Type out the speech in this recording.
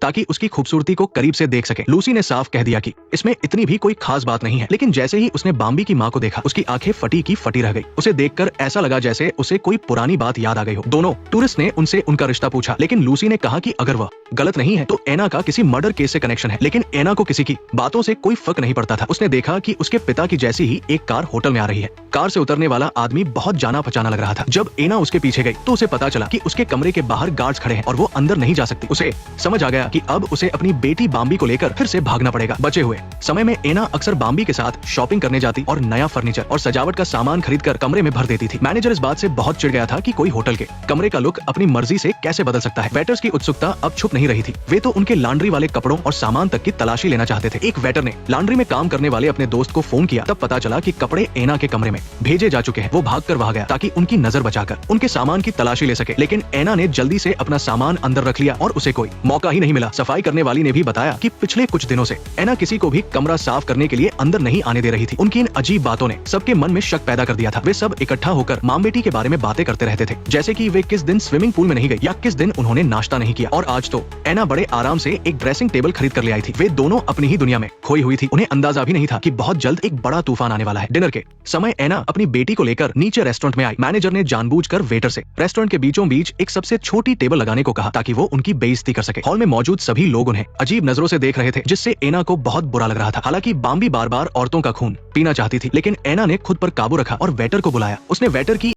ताकि उसकी खूबसूरती को करीब से देख सके। लूसी ने साफ कह दिया कि इसमें इतनी भी कोई खास बात नहीं है, लेकिन जैसे ही उसने बाम्बी की माँ को देखा, उसकी आंखें फटी की फटी रह गई। उसे देखकर ऐसा लगा जैसे उसे कोई पुरानी बात याद आ गई हो। दोनों टूरिस्ट ने उनसे उनका रिश्ता पूछा, लेकिन लूसी ने कहा कि अगर वह गलत नहीं है तो एना का किसी मर्डर केस से कनेक्शन है। लेकिन एना को किसी की बातों से कोई फर्क नहीं पड़ता था। उसने देखा कि उसके पिता की जैसी ही एक कार होटल में आ रही है। कार से उतरने वाला आदमी बहुत जाना पहचाना लग रहा था। जब एना उसके पीछे गई तो उसे पता चला कि उसके कमरे के बाहर गार्ड्स खड़े हैं और वो अंदर नहीं जा सकती। उसे समझ आ गया कि अब उसे अपनी बेटी बाम्बी को लेकर फिर से भागना पड़ेगा। बचे हुए समय में एना अक्सर बाम्बी के साथ शॉपिंग करने जाती और नया फर्नीचर और सजावट का सामान खरीदकर कमरे में भर देती थी। मैनेजर इस बात से बहुत चिढ़ गया था कि कोई होटल के कमरे का लुक अपनी मर्जी से कैसे बदल सकता है। वेटर्स की उत्सुकता अब छुप नहीं रही थी। वे तो उनके लॉन्ड्री वाले कपड़ों और सामान तक की तलाशी लेना चाहते थे। एक वेटर ने लॉन्ड्री में काम करने वाले अपने दोस्त को फोन किया। तब पता चला कि कपड़े एना के कमरे में भेजे जा चुके हैं। वो भागकर वहां गया ताकि उनकी नजर बचाकर उनके सामान की तलाशी ले सके, लेकिन एना ने जल्दी से अपना सामान अंदर रख लिया और उसे कोई मौका ही नहीं मिला। सफाई करने वाली ने भी बताया कि पिछले कुछ दिनों से एना किसी को भी कमरा साफ करने के लिए अंदर नहीं आने दे रही थी। उनकी इन अजीब बातों ने सबके मन में शक पैदा कर दिया था। वे सब इकट्ठा होकर माँ बेटी के बारे में बातें करते रहते थे, जैसे कि वे किस दिन स्विमिंग पूल में नहीं गई या किस दिन उन्होंने नाश्ता नहीं किया। और आज तो एना बड़े आराम से एक ड्रेसिंग टेबल खरीद कर ले आई थी। वे दोनों अपनी ही दुनिया में खोई हुई थी। उन्हें अंदाजा भी नहीं था कि बहुत जल्द एक बड़ा तूफान आने वाला है। डिनर के समय एना अपनी बेटी को लेकर नीचे रेस्टोरेंट में आई। मैनेजर ने जानबूझकर वेटर से रेस्टोरेंट के बीचों बीच एक सबसे छोटी टेबल लगाने को कहा ताकि वो उनकी बेइज्जती कर सके। हॉल में मौजूद सभी लोग उन्हें अजीब नजरों से देख रहे थे, जिससे एना को बहुत बुरा लग रहा था। हालांकि बाम्बी बार बार औरतों का खून पीना चाहती थी, लेकिन एना ने खुद पर काबू रखा और वेटर को बुलाया। उसने वेटर की